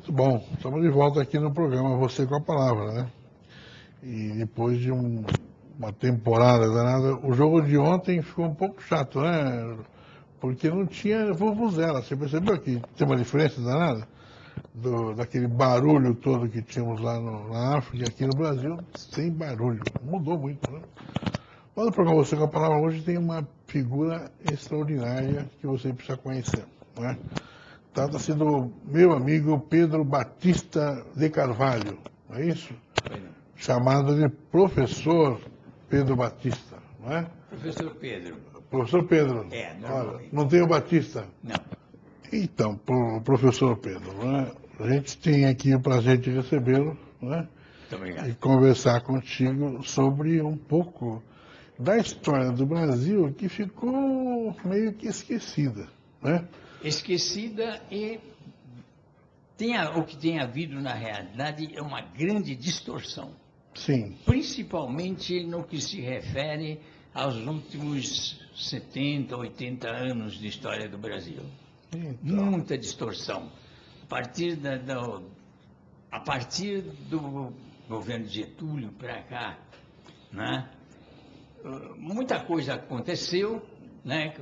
Muito bom. Estamos de volta aqui no programa Você com a Palavra, né? E depois de uma temporada danada, o jogo de ontem ficou um pouco chato, né? Porque não tinha vuvuzela. Você percebeu que tem uma diferença danada? Daquele barulho todo que tínhamos lá na África e aqui no Brasil, sem barulho. Mudou muito, né? Mas no programa Você com a Palavra hoje tem uma figura extraordinária que você precisa conhecer, né? Trata-se do meu amigo Pedro Batista de Carvalho, não é isso? Chamado de Professor Pedro Batista, não é? Professor Pedro. Professor Pedro. Normalmente. Não tem o Batista? Não. Então, professor Pedro, não é? A gente tem aqui o prazer de recebê-lo, não é? Muito obrigado. E conversar contigo sobre um pouco da história do Brasil que ficou meio que esquecida, né? Esquecida e o que tem havido na realidade é uma grande distorção, Sim. principalmente no que se refere aos últimos 70, 80 anos de história do Brasil. Então, Muita distorção. A partir do governo de Getúlio para cá, né? Muita coisa aconteceu, né?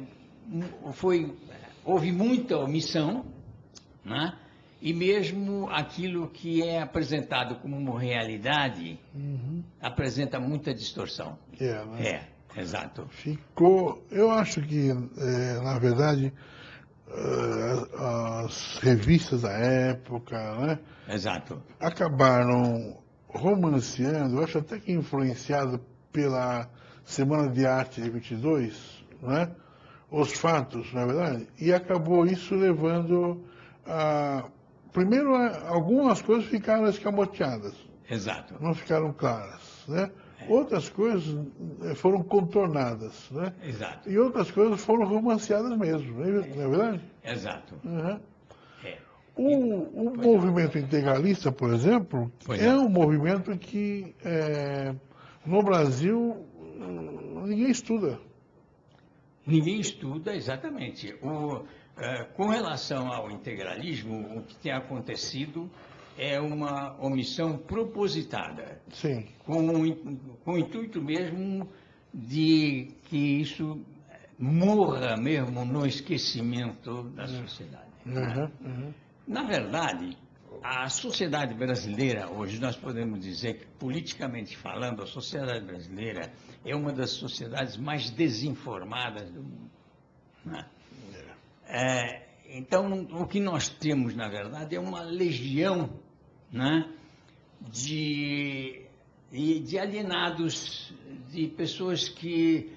Houve muita omissão, né? E mesmo aquilo que é apresentado como uma realidade apresenta muita distorção. né? Exato. Ficou, eu acho que, na verdade, as revistas da época, né, Exato. acabaram romanceando, eu acho até que influenciado pela Semana de Arte de 22, né, os fatos, na verdade, e acabou isso levando a... Primeiro, algumas coisas ficaram escamoteadas, Exato. não ficaram claras, né? Outras coisas foram contornadas, né? Exato. E outras coisas foram romanceadas mesmo, não é verdade? Exato. Uhum. É. O movimento integralista, por exemplo, é um movimento que no Brasil ninguém estuda. Ninguém estuda, exatamente. Com relação ao integralismo, o que tem acontecido é uma omissão propositada, Sim. com o intuito mesmo de que isso morra mesmo no esquecimento da sociedade. Na verdade, a sociedade brasileira, hoje nós podemos dizer que, politicamente falando, a sociedade brasileira é uma das sociedades mais desinformadas do mundo, né? Então, o que nós temos, na verdade, é uma legião, né, de alienados, de pessoas que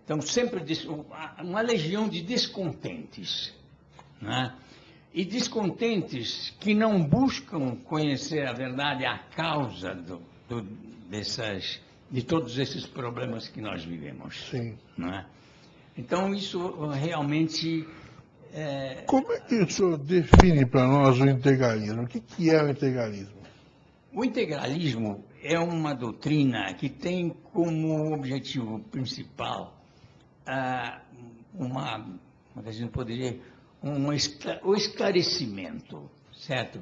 estão sempre... Uma legião de descontentes, né? E descontentes que não buscam conhecer a verdade, a causa de todos esses problemas que nós vivemos. Sim. Né? Então, isso realmente... Como é que o senhor define para nós o integralismo? O que é o integralismo? O integralismo é uma doutrina que tem como objetivo principal como a gente poderia... o esclarecimento, certo?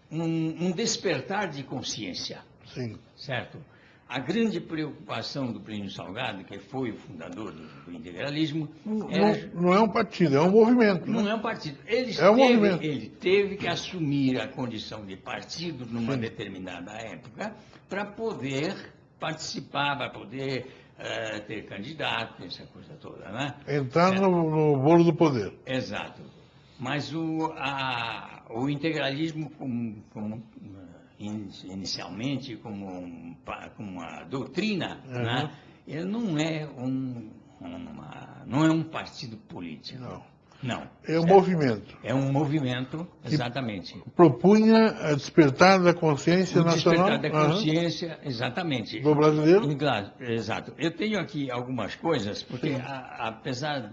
Um despertar de consciência. Sim. Certo? A grande preocupação do Plínio Salgado, que foi o fundador do integralismo... Não é um partido, é um movimento. Não, né? é um partido. Movimento. Ele teve que assumir a condição de partido numa determinada época para poder participar, para poder ter candidato, essa coisa toda, né? Entrar no bolo do poder. Exato. Mas o integralismo, inicialmente, como uma doutrina, né? Ele não é um partido político. Não. É um movimento. É um movimento, exatamente. Propunha despertar da consciência nacional. Despertar da consciência, exatamente. Do brasileiro? Exato. Eu tenho aqui algumas coisas, porque apesar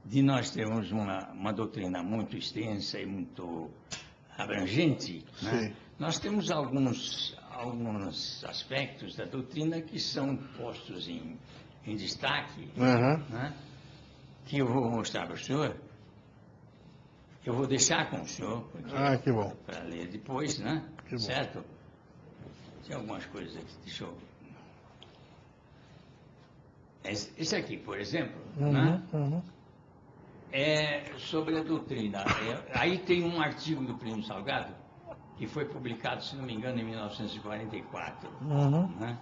de nós termos uma doutrina muito extensa e muito abrangente, né? Nós temos alguns aspectos da doutrina que são postos em destaque, né? Que eu vou mostrar para o senhor. Eu vou deixar com o senhor, que bom. Para ler depois, né? Que bom. Certo? Tem algumas coisas aqui, deixa eu... Esse aqui, por exemplo, né? É sobre a doutrina. Aí tem um artigo do Plínio Salgado, que foi publicado, se não me engano, em 1944, né?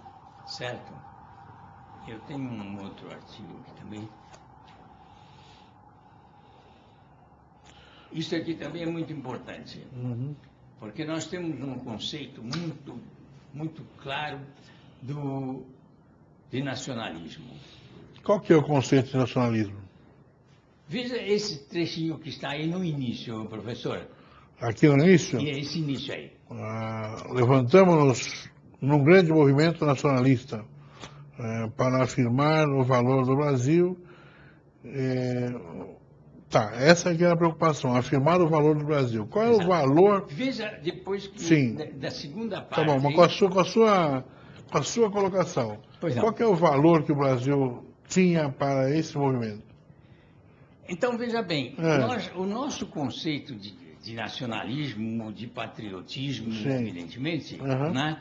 Certo? Eu tenho um outro artigo aqui também. Isso aqui também é muito importante, porque nós temos um conceito muito claro de nacionalismo. Qual que é o conceito de nacionalismo? Veja esse trechinho que está aí no início, professor. Aqui no início? E esse início aí. Levantamos-nos num grande movimento nacionalista para afirmar o valor do Brasil. Essa aqui é a preocupação, afirmar o valor do Brasil. Qual é o valor... Veja depois que, Sim. Da segunda parte... Tá bom, mas com a sua colocação, qual que é o valor que o Brasil tinha para esse movimento? Então, veja bem, o nosso conceito de nacionalismo, de patriotismo, evidentemente, né,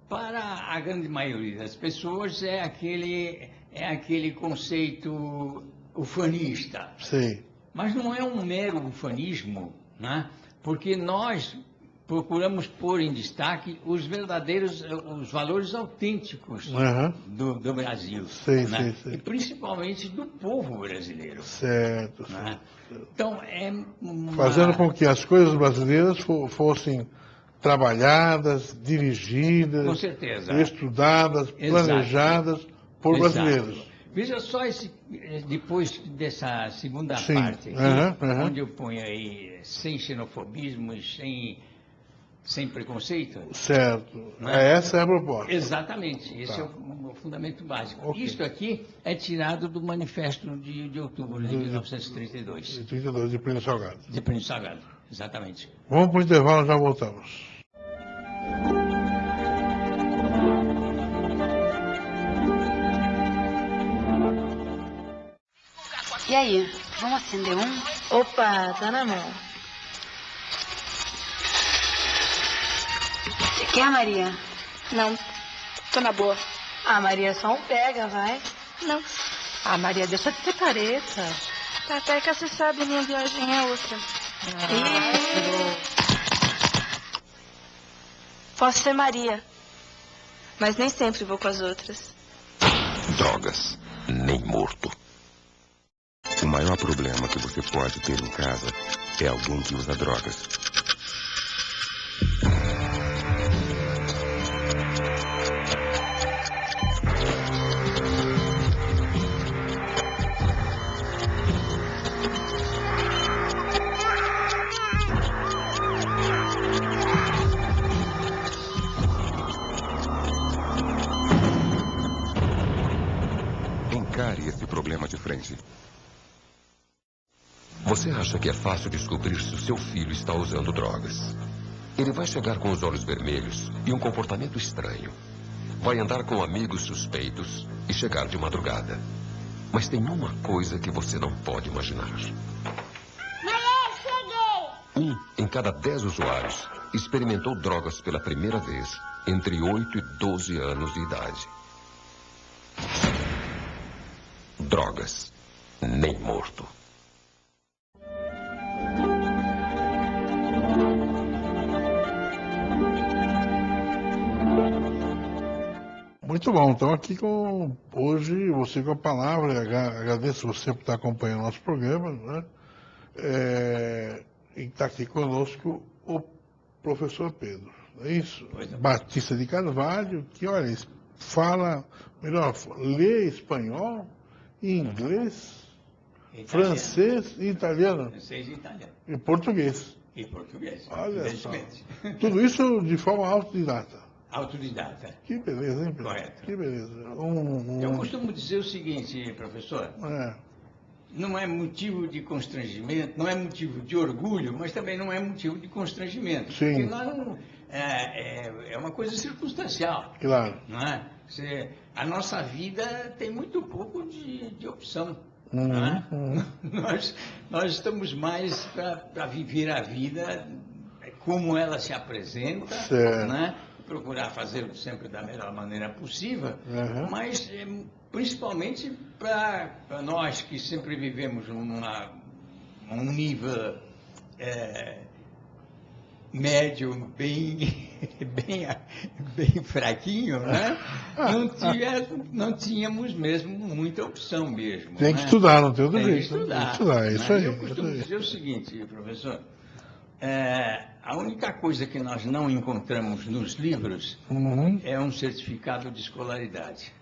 para a grande maioria das pessoas é aquele conceito ufanista. Sim. Mas não é um mero ufanismo, né, porque nós procuramos pôr em destaque os valores autênticos do Brasil. Né? E principalmente do povo brasileiro. Certo. Né? Então, fazendo com que as coisas brasileiras fossem trabalhadas, dirigidas, com certeza, estudadas, planejadas por brasileiros. Veja só depois dessa segunda parte aqui, onde eu ponho aí sem xenofobismo e sem preconceito. Certo. Né? Essa é a proposta. Exatamente. Esse é o fundamento básico. Okay. Isto aqui é tirado do Manifesto de Outubro de 1932. De 32, de Plínio Salgado. De Plínio Salgado, exatamente. Vamos para o intervalo, já voltamos. E aí, vamos acender um? Opa, tá na mão. Você quer, Maria? Não, tô na boa. Ah, Maria, só um pega, vai. Não. Ah, Maria, deixa de ser careta. Até que você sabe, minha viagem é outra. Posso ser Maria, mas nem sempre vou com as outras. Drogas, nem morto. O maior problema que você pode ter em casa é alguém que usa drogas. Encare esse problema de frente. Você acha que é fácil descobrir se o seu filho está usando drogas? Ele vai chegar com os olhos vermelhos e um comportamento estranho. Vai andar com amigos suspeitos e chegar de madrugada. Mas tem uma coisa que você não pode imaginar. Mãe, cheguei! 1 em cada 10 usuários experimentou drogas pela primeira vez entre 8 e 12 anos de idade. Drogas, nem morto. Muito bom, então aqui hoje você com a palavra, agradeço você por estar acompanhando o nosso programa, né? E está aqui conosco o professor Pedro, é isso? Batista de Carvalho, que olha, lê espanhol, inglês, francês e italiano. Francês e italiano. E português. E português. Olha só. Tudo isso de forma autodidata. Autodidata. Que beleza, hein, Pedro? Correto. Que beleza. Eu costumo dizer o seguinte, professor. Não é motivo de constrangimento, não é motivo de orgulho, mas também não é motivo de constrangimento. Sim. Porque nós não, é uma coisa circunstancial. Claro. Não é? A nossa vida tem muito pouco de opção. né? Nós estamos mais para viver a vida como ela se apresenta, né? Procurar fazer sempre da melhor maneira possível, mas principalmente para nós que sempre vivemos num nível médio bem fraquinho, né? Não tínhamos mesmo muita opção mesmo. Tem que né? estudar, não tem outro Tem que jeito. estudar. Tem que estudar, é isso aí. Eu costumo dizer o seguinte, professor, a única coisa que nós não encontramos nos livros é um certificado de escolaridade.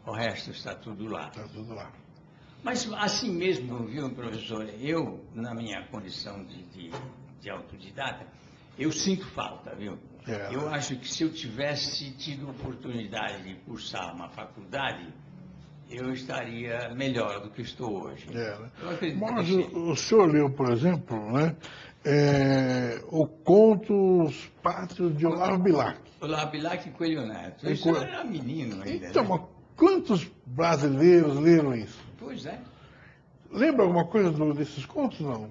O resto está tudo lá. Está tudo lá. Mas assim mesmo, viu, professor, eu, na minha condição de autodidata, eu sinto falta, viu? Eu acho que se eu tivesse tido oportunidade de cursar uma faculdade, eu estaria melhor do que estou hoje. Mas o senhor leu, por exemplo, né, o Contos Pátrios de Olavo Bilac. Olavo Bilac e Coelho Neto. Isso era menino ainda. Então, né? mas quantos brasileiros leram isso? Pois é. Lembra alguma coisa desses contos, não?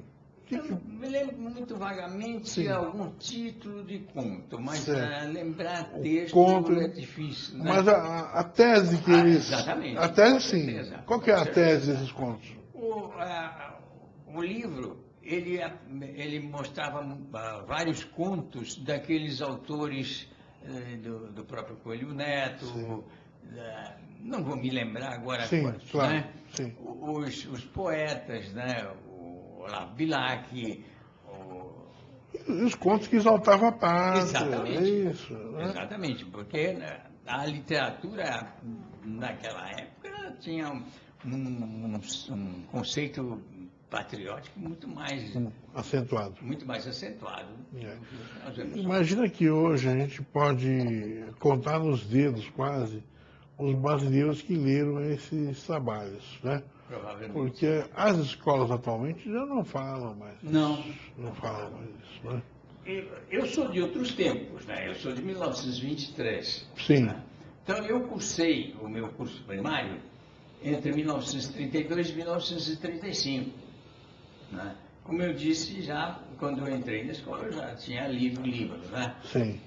Eu me lembro muito vagamente de algum título de conto, mas lembrar texto é difícil. Né? Mas a tese que eles... Exatamente. A tese, sim. Qual que é a tese desses contos? O livro, ele mostrava vários contos daqueles autores do próprio Coelho Neto, não vou me lembrar agora quantos, claro, né? Sim. Os poetas, né? Olavo Bilac, os contos que exaltavam a pátria. Exatamente. Isso, né? Exatamente, porque a literatura naquela época tinha um conceito patriótico muito mais acentuado. Muito mais acentuado. Imagina que hoje a gente pode contar nos dedos quase os brasileiros que leram esses trabalhos, né? Provavelmente. Porque as escolas atualmente já não falam mais Não. isso. Não falam mais isso, né? Eu sou de outros tempos, né? Eu sou de 1923. Sim. Né? Então eu cursei o meu curso primário entre 1932 e 1935. Né? Como eu disse, já quando eu entrei na escola eu já tinha lido livros, né? Sim.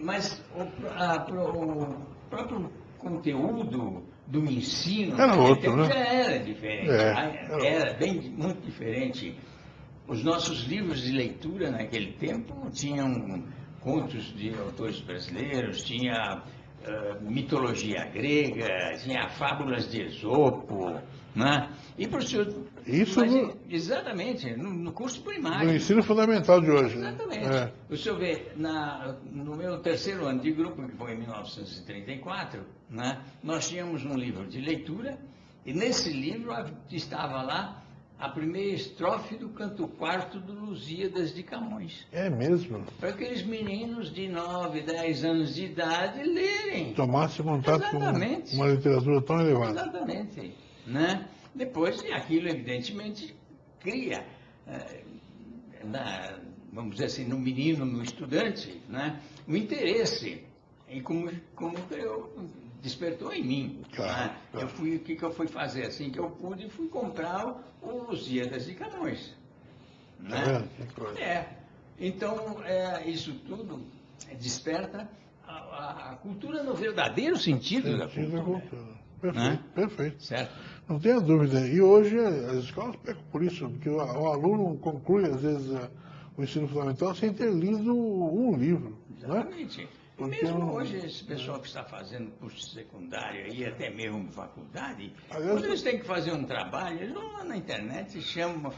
Mas o próprio conteúdo do ensino era outro, né? já era diferente, era muito diferente. Os nossos livros de leitura naquele tempo tinham contos de autores brasileiros, tinha mitologia grega, tinha fábulas de Esopo, né? E professor, isso exatamente, no curso primário. No ensino fundamental de hoje. Exatamente. O senhor vê, no meu terceiro ano de grupo, que foi em 1934, né, nós tínhamos um livro de leitura, e nesse livro estava lá a primeira estrofe do canto quarto do Lusíadas de Camões. É mesmo? Para aqueles meninos de 9, 10 anos de idade lerem. Tomasse contato com uma literatura tão elevada. Exatamente. Né? Depois, aquilo evidentemente cria, vamos dizer assim, no menino, no estudante, né, o interesse, e como despertou em mim. Claro, né? claro. O que eu fui fazer? Assim que eu pude, fui comprar o Lusíadas de Camões. Né? Então, isso tudo desperta a cultura no verdadeiro sentido da cultura. Perfeito, né? Perfeito. Certo. Não tenha dúvida. E hoje as escolas pecam por isso, porque o aluno conclui, às vezes, o ensino fundamental sem ter lido um livro. Exatamente. Né? Mesmo hoje, esse pessoal que está fazendo curso secundário e até mesmo faculdade, quando eles têm que fazer um trabalho, eles vão lá na internet e chamam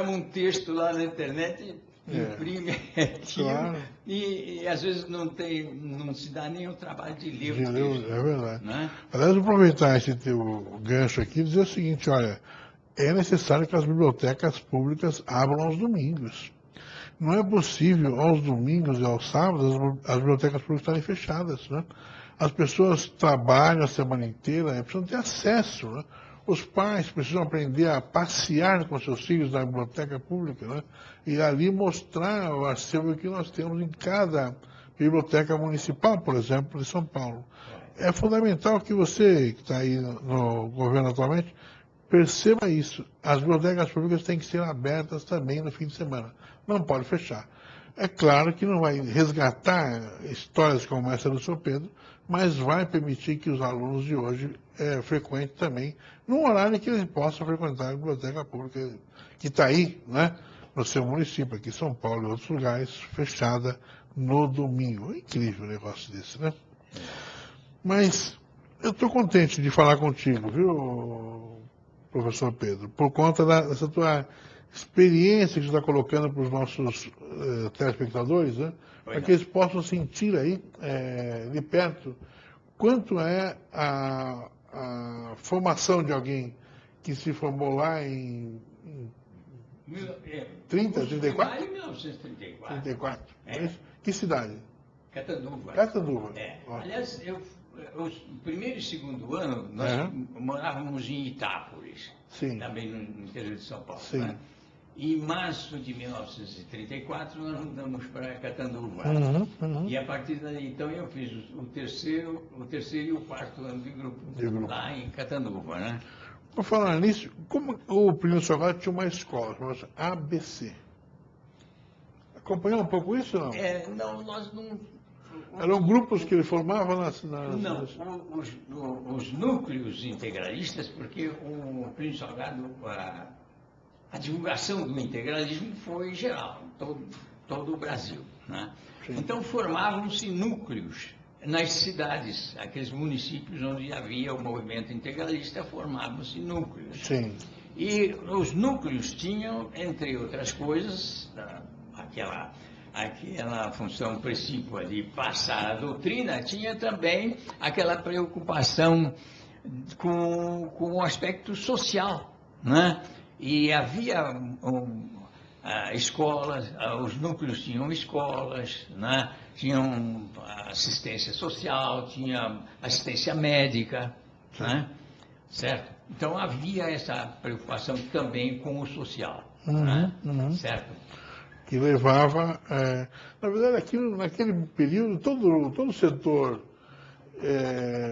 um texto lá na internet, imprime aquilo, claro. e às vezes não se dá nem o trabalho de ler o texto. É verdade. Né? Aliás, vou aproveitar esse teu gancho aqui e dizer o seguinte, olha, é necessário que as bibliotecas públicas abram aos domingos. Não é possível, aos domingos e aos sábados, as bibliotecas públicas estarem fechadas, né? As pessoas trabalham a semana inteira, precisam ter acesso, né? Os pais precisam aprender a passear com seus filhos na biblioteca pública, né? E ali mostrar o acervo que nós temos em cada biblioteca municipal, por exemplo, de São Paulo. É fundamental que você, que está aí no governo atualmente, perceba isso. As bibliotecas públicas têm que ser abertas também no fim de semana. Não pode fechar. É claro que não vai resgatar histórias como essa do Sr. Pedro, mas vai permitir que os alunos de hoje frequentem também, num horário que eles possam frequentar a biblioteca pública, que está aí, né, no seu município, aqui em São Paulo e outros lugares, fechada no domingo. É incrível um negócio desse, né? Mas eu estou contente de falar contigo, viu, professor Pedro, por conta dessa tua experiência que você está colocando para os nossos telespectadores, né? Para que eles possam sentir aí, de perto, quanto é a formação de alguém que se formou lá em 34? 1934. 34. Que cidade? Catanduva. Catanduva. Aliás, o primeiro e segundo ano, nós morávamos em Itápolis, Sim. também no interior de São Paulo. Sim. Né? E em março de 1934, nós mudamos para Catanduva. E a partir daí, então, eu fiz o terceiro e o quarto ano de grupo, lá em Catanduva. Né? Por falar nisso, como o Plínio Salgado tinha uma escola, chamada ABC. Acompanhou um pouco isso ou não? Não, nós não... Eram grupos que ele formava nas... Não, os núcleos integralistas, porque o Plínio Salgado, a divulgação do integralismo foi geral, todo o Brasil. Né? Então formavam-se núcleos nas cidades, aqueles municípios onde havia o movimento integralista, formavam-se núcleos. Sim. E os núcleos tinham, entre outras coisas, aquela função principal de passar a doutrina, tinha também aquela preocupação com o aspecto social, né? E havia escolas, os núcleos tinham escolas, né? Tinham assistência social, tinha assistência médica, né? Certo? Então havia essa preocupação também com o social, né? Certo? Que levava, na verdade, naquele período, todo o setor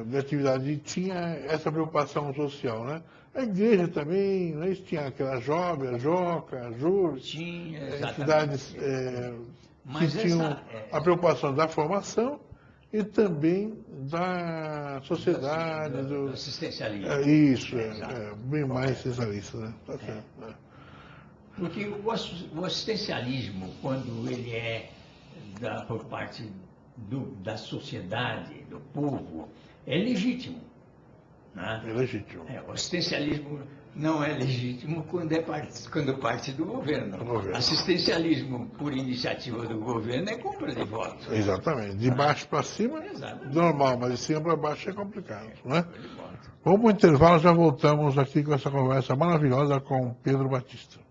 de atividade tinha essa preocupação social, né? A igreja também, né? Tinha aquela Jobe, a Joca, a Júlio, entidades que tinham a preocupação da formação e também da sociedade, do assistencialismo. Isso, bem mais assistencialista, né? Tá certo. Porque o assistencialismo, quando ele é por parte da sociedade, do povo, é legítimo. Né? É legítimo. O assistencialismo não é legítimo quando parte do governo. Assistencialismo por iniciativa do governo é compra de votos. Exatamente. De baixo para cima, normal, mas de cima para baixo é complicado. Né? Vamos para o intervalo, já voltamos aqui com essa conversa maravilhosa com Pedro Batista.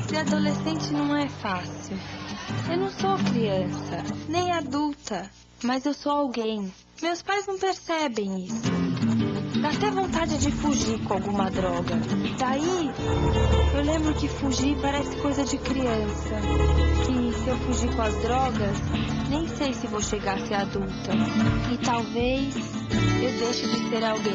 Ser adolescente não é fácil. Eu não sou criança, nem adulta, mas eu sou alguém. Meus pais não percebem isso. Dá até vontade de fugir com alguma droga. Daí, eu lembro que fugir parece coisa de criança. Que se eu fugir com as drogas, nem sei se vou chegar a ser adulta. E talvez eu deixe de ser alguém.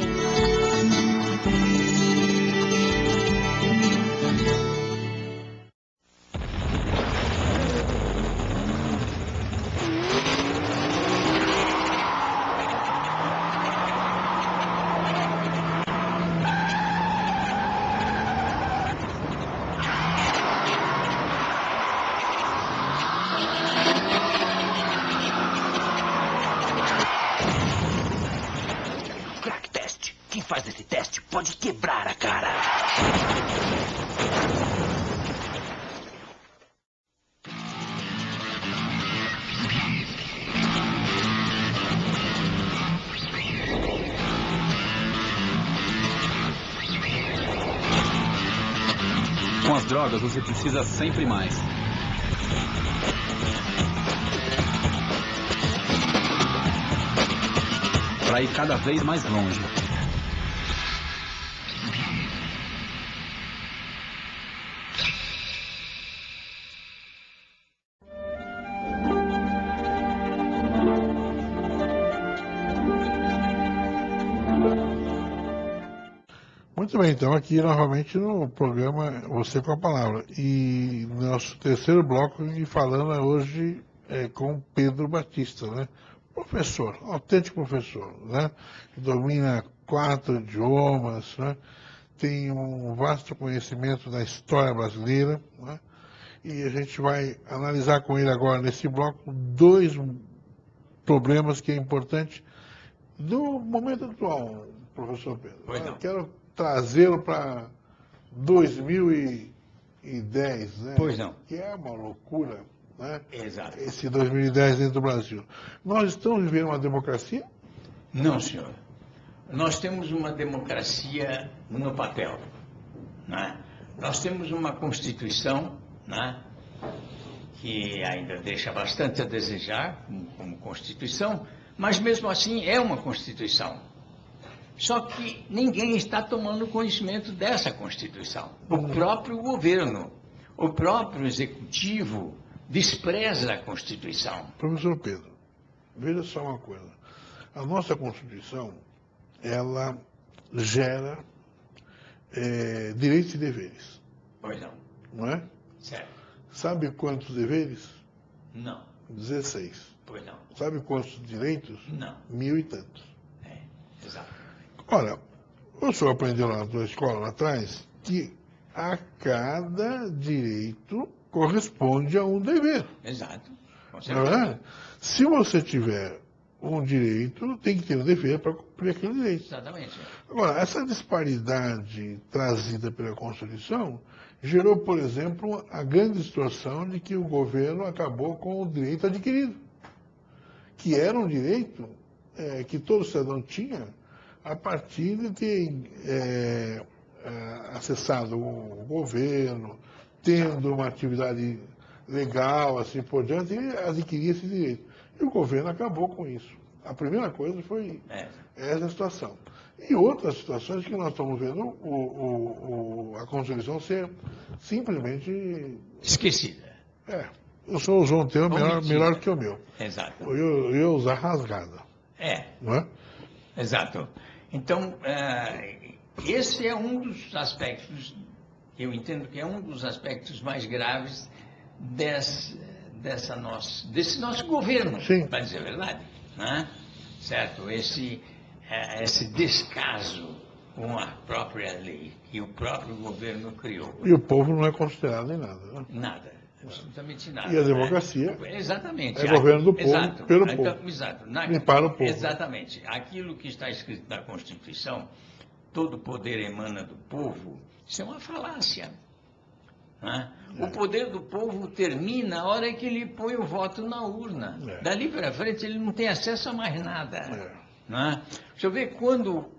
Faz esse teste, pode quebrar a cara. Com as drogas, você precisa sempre mais. Para ir cada vez mais longe. Muito bem, então aqui novamente no programa Você com a Palavra. E nosso terceiro bloco e falando hoje com Pedro Batista, né? Professor, autêntico professor, né? Que domina 4 idiomas, né? Tem um vasto conhecimento da história brasileira, né? E a gente vai analisar com ele agora nesse bloco 2 problemas que é importante do momento atual, professor Pedro. Eu quero trazê-lo para 2010, né? Pois não. Que é uma loucura, né? Exato. Esse 2010 dentro do Brasil. Nós estamos vivendo uma democracia? Não, senhor. Nós temos uma democracia no papel, né? Nós temos uma Constituição, né, que ainda deixa bastante a desejar como Constituição, mas mesmo assim é uma Constituição. Só que ninguém está tomando conhecimento dessa Constituição. O próprio governo, o próprio Executivo despreza a Constituição. Professor Pedro, veja só uma coisa. A nossa Constituição, ela gera direitos e deveres. Pois não. Não é? Certo. Sabe quantos deveres? Não. 16. Pois não. Sabe quantos direitos? Não. 1000 e tantos. Exato. Olha, o senhor aprendeu lá na escola, lá atrás, que a cada direito corresponde a um dever. Exato. Com Não certeza. é? Se você tiver um direito, tem que ter um dever para cumprir aquele direito. Exatamente. Agora, essa disparidade trazida pela Constituição gerou, por exemplo, a grande distorção de que o governo acabou com o direito adquirido, que era um direito que todo cidadão tinha a partir de ter acessado o governo, tendo uma atividade legal, assim por diante, ele adquiria esse direito. E o governo acabou com isso. A primeira coisa foi essa situação. E outras situações que nós estamos vendo a Constituição ser simplesmente esquecida. O senhor usou um termo melhor que o meu. Exato. Eu ia usar rasgada. Não é? Exato. Então, esse é um dos aspectos, eu entendo que é um dos aspectos mais graves desse nosso governo, para dizer a verdade. Né? Certo? Esse descaso com a própria lei que o próprio governo criou. E o povo não é considerado em nada. Né? Nada. Absolutamente nada. E a democracia exatamente. É governo do povo, exato. pelo Então, povo. Exato. E para o povo. Exatamente. Aquilo que está escrito na Constituição, todo poder emana do povo, isso é uma falácia. Né? O poder do povo termina a hora que ele põe o voto na urna. Dali para frente ele não tem acesso a mais nada. Né? Deixa eu ver quando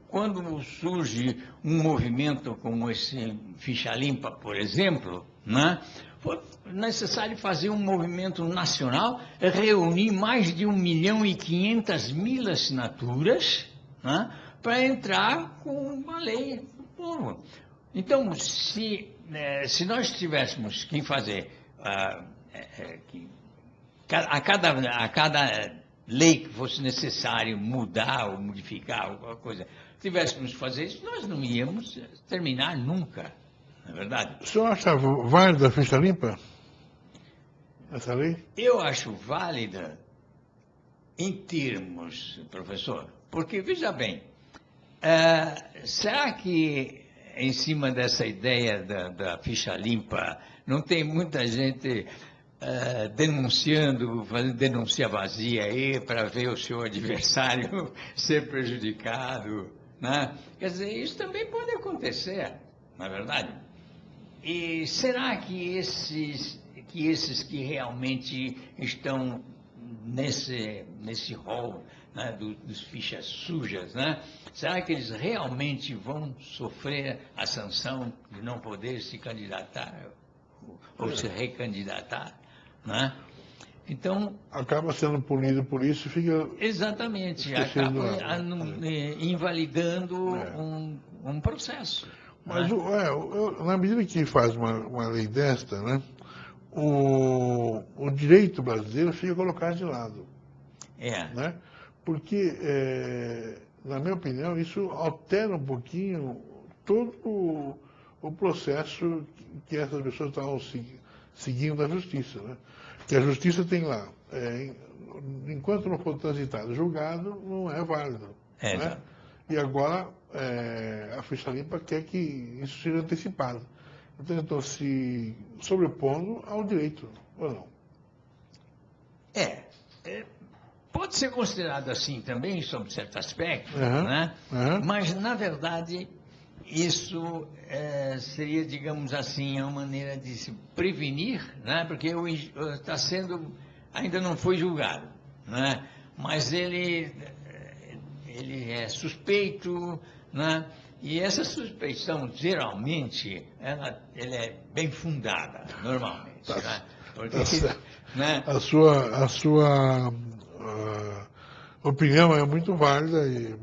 surge um movimento como esse Ficha Limpa, por exemplo, né? Foi necessário fazer um movimento nacional, reunir mais de 1.500.000 assinaturas, né? Para entrar com uma lei do povo. Então, se nós tivéssemos que fazer a cada lei que fosse necessário mudar ou modificar alguma coisa, tivéssemos que fazer isso, nós não íamos terminar nunca, não é verdade? O senhor acha válida a ficha limpa? Essa lei? Eu acho válida em termos, professor, porque, veja bem, será que em cima dessa ideia da ficha limpa não tem muita gente denunciando, fazendo denúncia vazia aí para ver o seu adversário ser prejudicado, né? Quer dizer, isso também pode acontecer, não é verdade? E será que esses que realmente estão nesse rol, né, dos fichas sujas, né? Será que eles realmente vão sofrer a sanção de não poder se candidatar ou se recandidatar? Né? Então, acaba sendo punido por isso e fica... Exatamente, acaba invalidando um processo. Mas, na medida que faz uma lei desta, né, o direito brasileiro fica colocado de lado. Né? Porque na minha opinião, isso altera um pouquinho todo o processo que essas pessoas estavam seguindo da justiça, né? Que a justiça tem lá, enquanto não for transitado julgado, não é válido. Né? E agora a ficha limpa quer que isso seja antecipado. Então, estão se sobrepondo ao direito, ou não? Pode ser considerado assim também, sob certo aspecto, né? Mas, na verdade, isso seria, digamos assim, uma maneira de se prevenir, né? Porque está sendo, ainda não foi julgado, né? Mas ele é suspeito, né? E essa suspeição, geralmente, ela é bem fundada, normalmente. Né? Porque, né? A sua opinião é muito válida e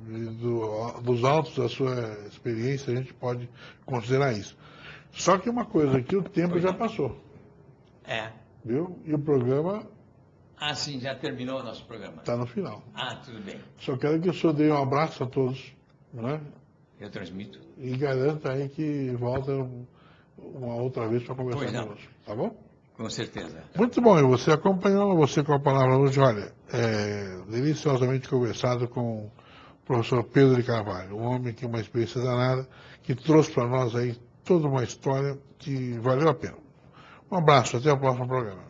dos autos da sua experiência a gente pode considerar isso. Só que uma coisa aqui, o tempo já passou. Viu? E o programa... Ah, sim, já terminou o nosso programa. Está no final. Ah, tudo bem. Só quero que o senhor dê um abraço a todos, né? Eu transmito. E garanta aí que volta uma outra vez para conversar conosco, tá bom? Com certeza. Muito bom, e você acompanhou, você com a palavra hoje, olha, deliciosamente conversado com o professor Pedro de Carvalho, um homem que tem uma experiência danada, que trouxe para nós aí toda uma história que valeu a pena. Um abraço, até o próximo programa.